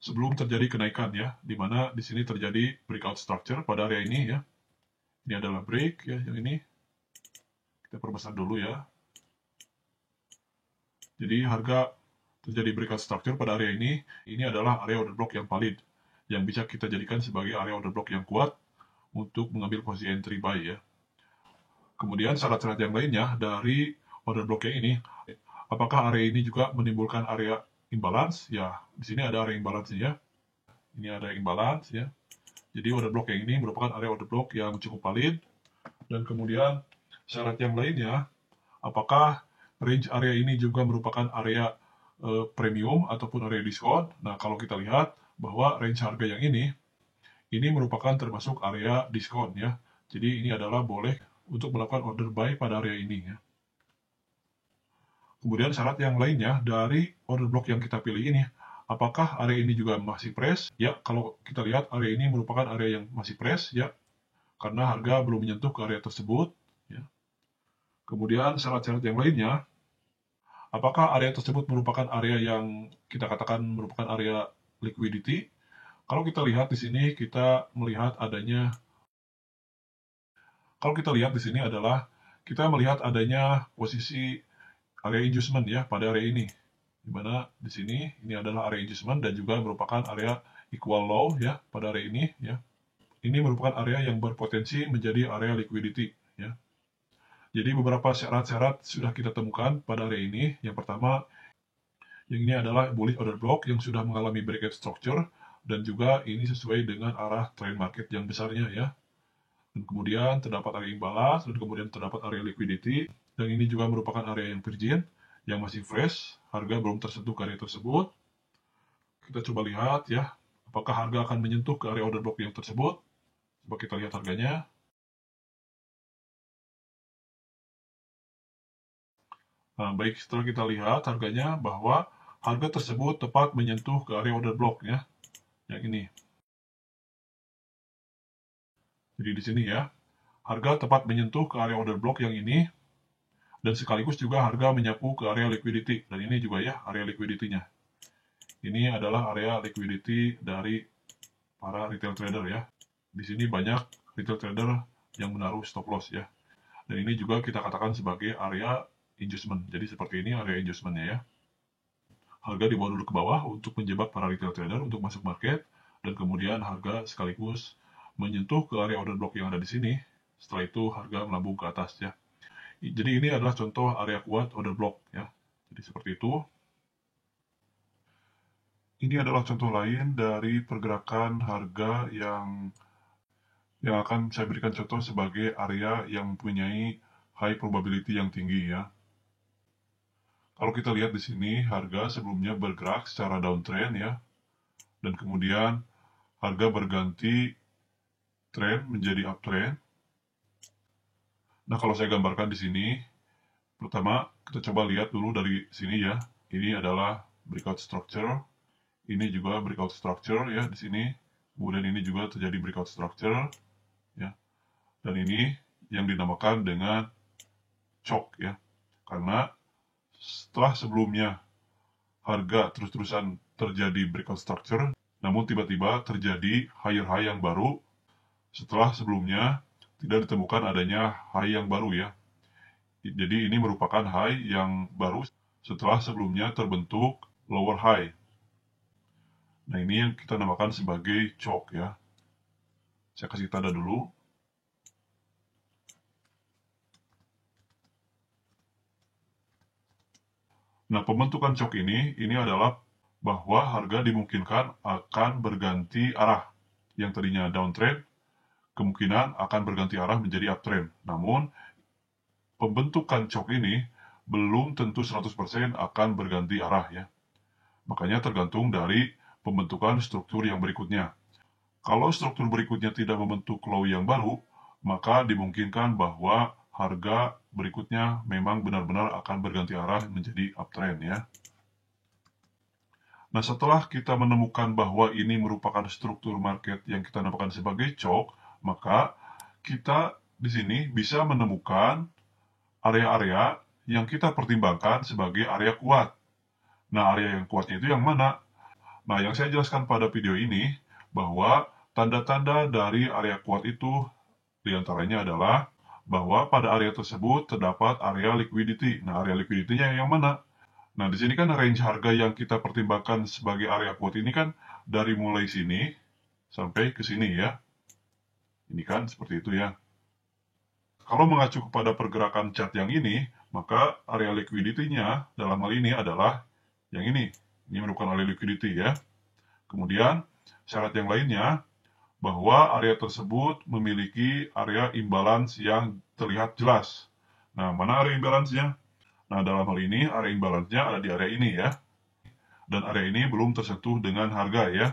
sebelum terjadi kenaikan ya, di mana di sini terjadi breakout structure pada area ini ya. Ini adalah break ya, yang ini. Kita perbesar dulu ya. Jadi harga terjadi breakout structure pada area ini adalah area order block yang valid, yang bisa kita jadikan sebagai area order block yang kuat untuk mengambil posisi entry buy ya. Kemudian syarat-syarat yang lainnya dari order block yang ini, apakah area ini juga menimbulkan area imbalance? Ya, di sini ada area imbalance ya. Ini ada imbalance ya. Jadi order block yang ini merupakan area order block yang cukup valid. Dan kemudian syarat yang lainnya, apakah range area ini juga merupakan area premium ataupun area diskon? Nah, kalau kita lihat bahwa range harga yang ini merupakan termasuk area diskon ya. Jadi ini adalah boleh untuk melakukan order buy pada area ini ya. Kemudian syarat yang lainnya dari order block yang kita pilih ini, apakah area ini juga masih fresh? Ya, kalau kita lihat area ini merupakan area yang masih fresh ya, karena harga belum menyentuh ke area tersebut ya. Kemudian syarat-syarat yang lainnya, apakah area tersebut merupakan area yang kita katakan merupakan area liquidity? Kalau kita lihat di sini, kita melihat adanya, kalau kita lihat di sini adalah kita melihat adanya posisi area inducement ya pada area ini, di mana di sini ini adalah area inducement dan juga merupakan area equal low ya pada area ini ya. Ini merupakan area yang berpotensi menjadi area liquidity ya. Jadi beberapa syarat-syarat sudah kita temukan pada area ini. Yang pertama, yang ini adalah bullish order block yang sudah mengalami breakout structure dan juga ini sesuai dengan arah trend market yang besarnya ya. Dan kemudian terdapat area imbalance, dan kemudian terdapat area liquidity, dan ini juga merupakan area yang virgin, yang masih fresh, harga belum tersentuh ke area tersebut. Kita coba lihat ya, apakah harga akan menyentuh ke area order block yang tersebut. Coba kita lihat harganya. Nah, baik, setelah kita lihat harganya bahwa harga tersebut tepat menyentuh ke area order block ya, yang ini. Jadi di sini ya, harga tepat menyentuh ke area order block yang ini, dan sekaligus juga harga menyapu ke area liquidity, dan ini juga ya area liquidity-nya. Ini adalah area liquidity dari para retail trader ya. Di sini banyak retail trader yang menaruh stop loss ya. Dan ini juga kita katakan sebagai area inducement. Jadi seperti ini area inducement-nya ya. harga dibawa dulu ke bawah untuk menjebak para retail trader untuk masuk market, dan kemudian harga sekaligus menyentuh ke area order block yang ada di sini. Setelah itu harga melambung ke atas ya. Jadi ini adalah contoh area kuat order block ya. Jadi seperti itu. Ini adalah contoh lain dari pergerakan harga yang akan saya berikan contoh sebagai area yang mempunyai high probability yang tinggi ya. Kalau kita lihat di sini, harga sebelumnya bergerak secara downtrend ya, dan kemudian harga berganti trend menjadi uptrend. Nah, kalau saya gambarkan di sini, pertama kita coba lihat dulu dari sini ya. Ini adalah breakout structure, ini juga breakout structure ya di sini. Kemudian ini juga terjadi breakout structure ya. Dan ini yang dinamakan dengan choke ya. Karena setelah sebelumnya harga terus-terusan terjadi breakout structure, namun tiba-tiba terjadi higher high yang baru setelah sebelumnya tidak ditemukan adanya high yang baru ya. Jadi ini merupakan high yang baru setelah sebelumnya terbentuk lower high. Nah, ini yang kita namakan sebagai choke ya. Saya kasih tanda dulu. Nah, pembentukan choke ini adalah bahwa harga dimungkinkan akan berganti arah. Yang tadinya downtrend, kemungkinan akan berganti arah menjadi uptrend. Namun, pembentukan choke ini belum tentu 100% akan berganti arah ya. Makanya tergantung dari pembentukan struktur yang berikutnya. Kalau struktur berikutnya tidak membentuk low yang baru, maka dimungkinkan bahwa harga berikutnya memang benar-benar akan berganti arah menjadi uptrend ya. Nah, setelah kita menemukan bahwa ini merupakan struktur market yang kita namakan sebagai choke, maka kita di sini bisa menemukan area-area yang kita pertimbangkan sebagai area kuat. Nah, area yang kuatnya itu yang mana? Nah, yang saya jelaskan pada video ini, bahwa tanda-tanda dari area kuat itu diantaranya adalah bahwa pada area tersebut terdapat area liquidity. Nah, area liquidity-nya yang mana? Nah, di sini kan range harga yang kita pertimbangkan sebagai area kuat ini kan dari mulai sini sampai ke sini ya. Ini kan seperti itu ya. Kalau mengacu kepada pergerakan chart yang ini, maka area liquidity-nya dalam hal ini adalah yang ini. Ini merupakan area liquidity ya. Kemudian, syarat yang lainnya, bahwa area tersebut memiliki area imbalance yang terlihat jelas. Nah, mana area imbalance-nya? Nah, dalam hal ini, area imbalance-nya ada di area ini ya. Dan area ini belum tersentuh dengan harga ya.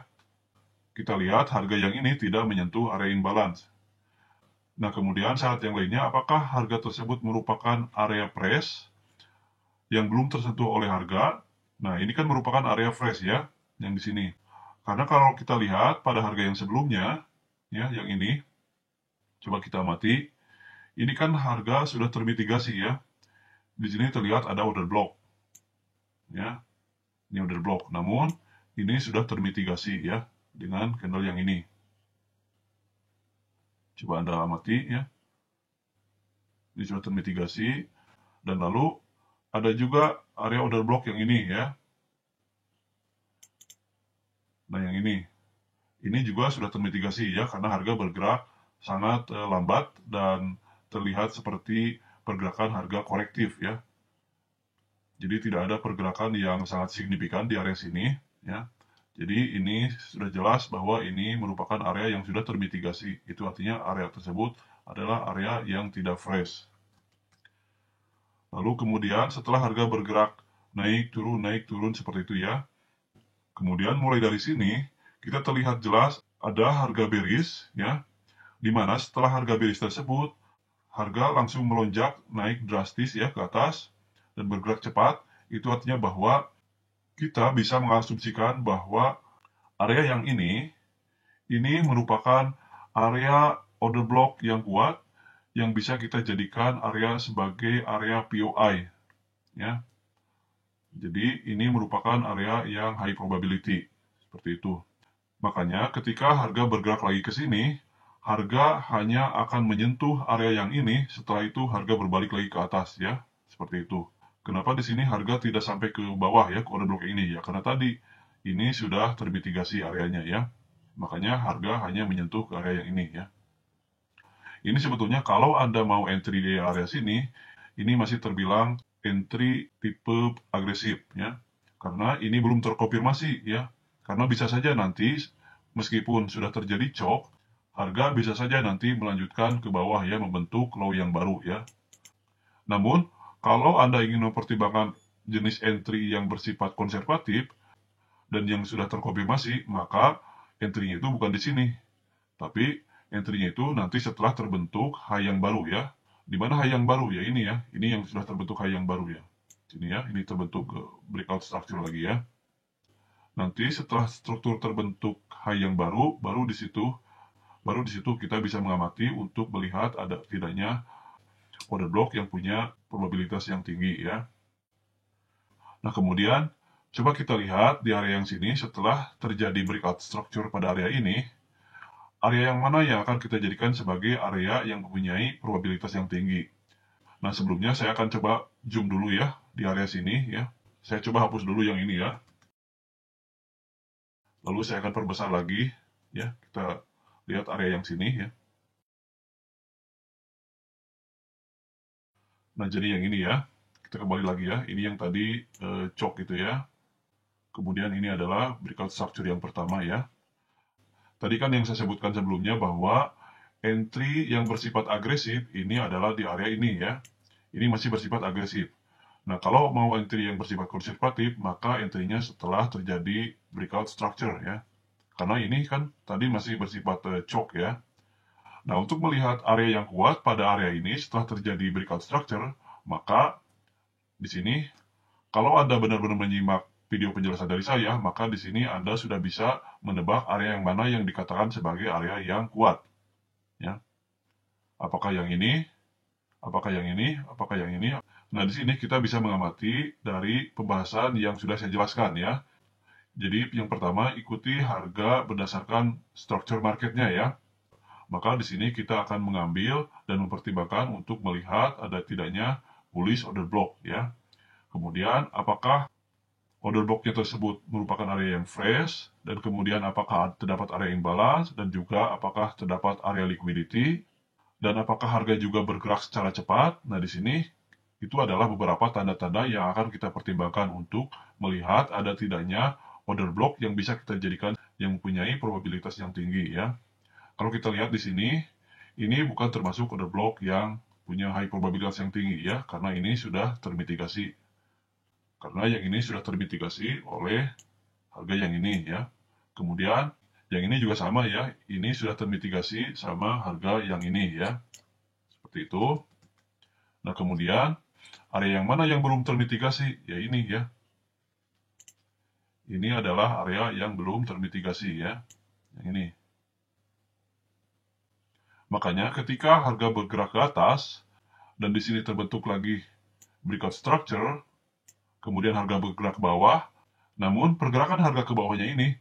Kita lihat harga yang ini tidak menyentuh area imbalance. Nah, kemudian syarat yang lainnya, apakah harga tersebut merupakan area fresh yang belum tersentuh oleh harga? Nah, ini kan merupakan area fresh ya, yang di sini. Karena kalau kita lihat pada harga yang sebelumnya, ya, yang ini, coba kita amati, ini kan harga sudah termitigasi ya. Di sini terlihat ada order block. Ya. Ini order block. Namun, ini sudah termitigasi ya dengan candle yang ini. Coba Anda amati ya. Ini sudah termitigasi. Dan lalu ada juga area order block yang ini ya. Nah, yang ini. Ini juga sudah termitigasi ya karena harga bergerak sangat lambat dan terlihat seperti pergerakan harga korektif ya. Jadi tidak ada pergerakan yang sangat signifikan di area sini ya. Jadi ini sudah jelas bahwa ini merupakan area yang sudah termitigasi. Itu artinya area tersebut adalah area yang tidak fresh. Lalu kemudian setelah harga bergerak naik turun seperti itu ya. Kemudian mulai dari sini kita terlihat jelas ada harga bearish ya. Di mana setelah harga bearish tersebut harga langsung melonjak naik drastis ya ke atas dan bergerak cepat. Itu artinya bahwa kita bisa mengasumsikan bahwa area yang ini merupakan area order block yang kuat yang bisa kita jadikan area sebagai area POI ya. Jadi ini merupakan area yang high probability seperti itu. Makanya ketika harga bergerak lagi ke sini, harga hanya akan menyentuh area yang ini, setelah itu harga berbalik lagi ke atas ya, seperti itu. Kenapa di sini harga tidak sampai ke bawah ya, ke order block ini ya? Karena tadi ini sudah termitigasi areanya ya. Makanya harga hanya menyentuh ke area yang ini ya. Ini sebetulnya kalau Anda mau entry di area sini, ini masih terbilang entry tipe agresif ya. Karena ini belum terkonfirmasi ya. Karena bisa saja nanti meskipun sudah terjadi chok, harga bisa saja nanti melanjutkan ke bawah ya, membentuk low yang baru ya. Namun, kalau Anda ingin mempertimbangkan jenis entry yang bersifat konservatif dan yang sudah terkonfirmasi, maka entry-nya itu bukan di sini. Tapi entry-nya itu nanti setelah terbentuk high yang baru ya. Di mana high yang baru ya ini ya. Ini yang sudah terbentuk high yang baru ya. Sini ya, ini terbentuk breakout structure lagi ya. Nanti setelah struktur terbentuk high yang baru, baru di situ kita bisa mengamati untuk melihat ada tidaknya order block yang punya probabilitas yang tinggi ya. Nah, kemudian coba kita lihat di area yang sini setelah terjadi breakout structure pada area ini, area yang mana yang akan kita jadikan sebagai area yang mempunyai probabilitas yang tinggi. Nah, sebelumnya saya akan coba zoom dulu ya di area sini ya. Saya coba hapus dulu yang ini ya. Lalu saya akan perbesar lagi ya. Kita lihat area yang sini ya. Nah, jadi yang ini ya. Kita kembali lagi ya. Ini yang tadi chok itu ya. Kemudian ini adalah breakout structure yang pertama ya. Tadi kan yang saya sebutkan sebelumnya bahwa entry yang bersifat agresif ini adalah di area ini ya. Ini masih bersifat agresif. Nah, kalau mau entry yang bersifat konservatif, maka entry-nya setelah terjadi breakout structure ya. Karena ini kan tadi masih bersifat chok ya. Nah, untuk melihat area yang kuat pada area ini setelah terjadi breakout structure, maka di sini kalau Anda benar-benar menyimak video penjelasan dari saya, maka di sini Anda sudah bisa menebak area yang mana yang dikatakan sebagai area yang kuat. Ya. Apakah yang ini? Apakah yang ini? Apakah yang ini? Nah, di sini kita bisa mengamati dari pembahasan yang sudah saya jelaskan ya. Jadi, yang pertama, ikuti harga berdasarkan structure marketnya ya. Maka di sini kita akan mengambil dan mempertimbangkan untuk melihat ada tidaknya bullish order block ya. Kemudian, apakah order blocknya tersebut merupakan area yang fresh, dan kemudian apakah terdapat area imbalance, dan juga apakah terdapat area liquidity, dan apakah harga juga bergerak secara cepat. Nah, di sini itu adalah beberapa tanda-tanda yang akan kita pertimbangkan untuk melihat ada tidaknya order block yang bisa kita jadikan yang mempunyai probabilitas yang tinggi ya. Kalau kita lihat di sini, ini bukan termasuk order block yang punya high probabilitas yang tinggi ya, karena ini sudah termitigasi. Karena yang ini sudah termitigasi oleh harga yang ini ya. Kemudian yang ini juga sama ya, ini sudah termitigasi sama harga yang ini ya. Seperti itu. Nah, kemudian area yang mana yang belum termitigasi? Ya ini ya. Ini adalah area yang belum termitigasi ya. Yang ini. Makanya ketika harga bergerak ke atas dan di sini terbentuk lagi breakout structure, kemudian harga bergerak ke bawah, namun pergerakan harga ke bawahnya ini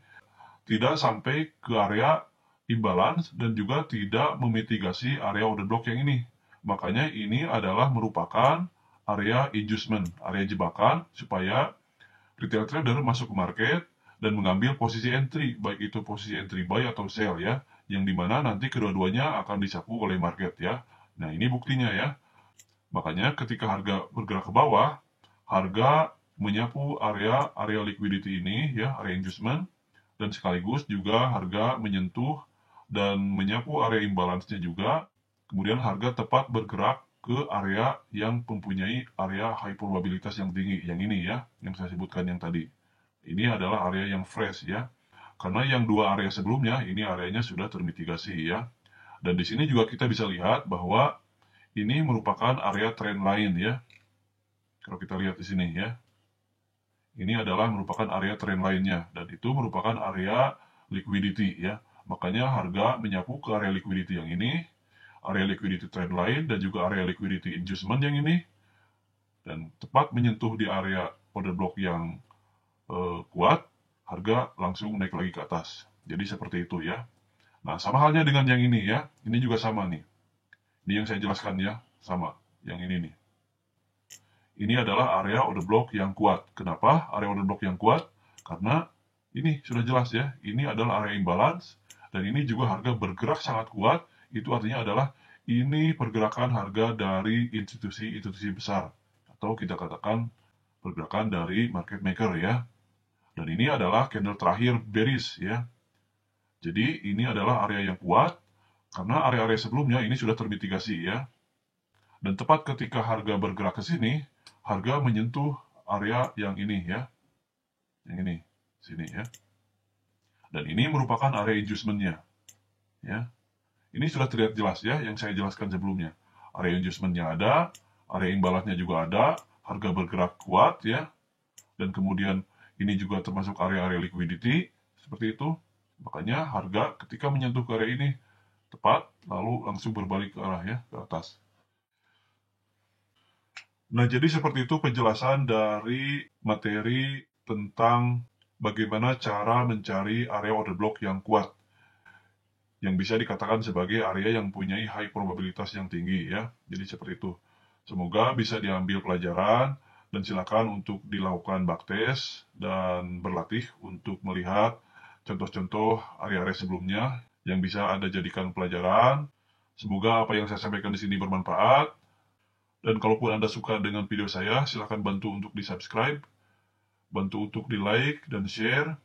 tidak sampai ke area imbalance dan juga tidak memitigasi area order block yang ini. Makanya ini adalah merupakan area inducement, area jebakan supaya retail trader masuk ke market dan mengambil posisi entry, baik itu posisi entry buy atau sell ya, yang dimana nanti kedua-duanya akan disapu oleh market ya. Nah, ini buktinya ya. Makanya ketika harga bergerak ke bawah, harga menyapu area liquidity ini ya, area inducement, dan sekaligus juga harga menyentuh dan menyapu area imbalance-nya juga. Kemudian harga tepat bergerak ke area yang mempunyai area high probabilitas yang tinggi, yang ini ya, yang saya sebutkan yang tadi. Ini adalah area yang fresh ya. Karena yang dua area sebelumnya, ini areanya sudah termitigasi ya. Dan di sini juga kita bisa lihat bahwa ini merupakan area trend line ya. Kalau kita lihat di sini ya. Ini adalah merupakan area trend line-nya. Dan itu merupakan area liquidity ya. Makanya harga menyapu ke area liquidity yang ini, area liquidity trend line, dan juga area liquidity inducement yang ini. Dan tepat menyentuh di area order block yang kuat, harga langsung naik lagi ke atas. Jadi seperti itu ya. Nah, sama halnya dengan yang ini ya. Ini juga sama nih. Ini yang saya jelaskan ya, sama. Yang ini nih. ini adalah area order block yang kuat. Kenapa area order block yang kuat? Karena ini sudah jelas ya, ini adalah area imbalance, dan ini juga harga bergerak sangat kuat. Itu artinya adalah ini pergerakan harga dari institusi-institusi besar, atau kita katakan pergerakan dari market maker ya. Dan ini adalah candle terakhir bearish ya. Jadi ini adalah area yang kuat, karena area-area sebelumnya ini sudah termitigasi ya. Dan tepat ketika harga bergerak ke sini, harga menyentuh area yang ini ya. Yang ini, sini ya. Dan ini merupakan area adjustment-nya. Ya. Ini sudah terlihat jelas ya, yang saya jelaskan sebelumnya. Area adjustment-nya ada, area imbalance-nya juga ada, harga bergerak kuat ya. Dan kemudian ini juga termasuk area-area liquidity, seperti itu. Makanya harga ketika menyentuh ke area ini, tepat, lalu langsung berbalik ke arah ya, ke atas. Nah, jadi seperti itu penjelasan dari materi tentang bagaimana cara mencari area order block yang kuat, yang bisa dikatakan sebagai area yang punya high probabilitas yang tinggi ya. Jadi seperti itu. Semoga bisa diambil pelajaran, dan silakan untuk dilakukan backtest dan berlatih untuk melihat contoh-contoh area-area sebelumnya yang bisa Anda jadikan pelajaran. Semoga apa yang saya sampaikan di sini bermanfaat. Dan kalaupun Anda suka dengan video saya, silakan bantu untuk di-subscribe, bantu untuk di-like dan share,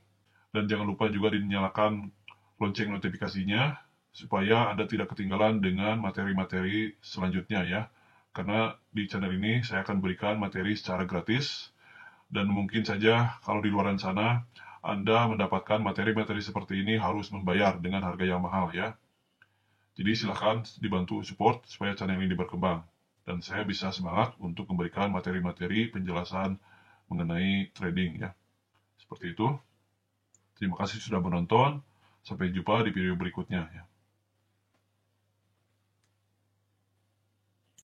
dan jangan lupa juga dinyalakan lonceng notifikasinya, supaya Anda tidak ketinggalan dengan materi-materi selanjutnya ya. Karena di channel ini saya akan berikan materi secara gratis, dan mungkin saja kalau di luar sana, Anda mendapatkan materi-materi seperti ini harus membayar dengan harga yang mahal ya. Jadi silakan dibantu support supaya channel ini berkembang, dan saya bisa semangat untuk memberikan materi-materi penjelasan mengenai trading ya. Seperti itu. Terima kasih sudah menonton. Sampai jumpa di video berikutnya ya.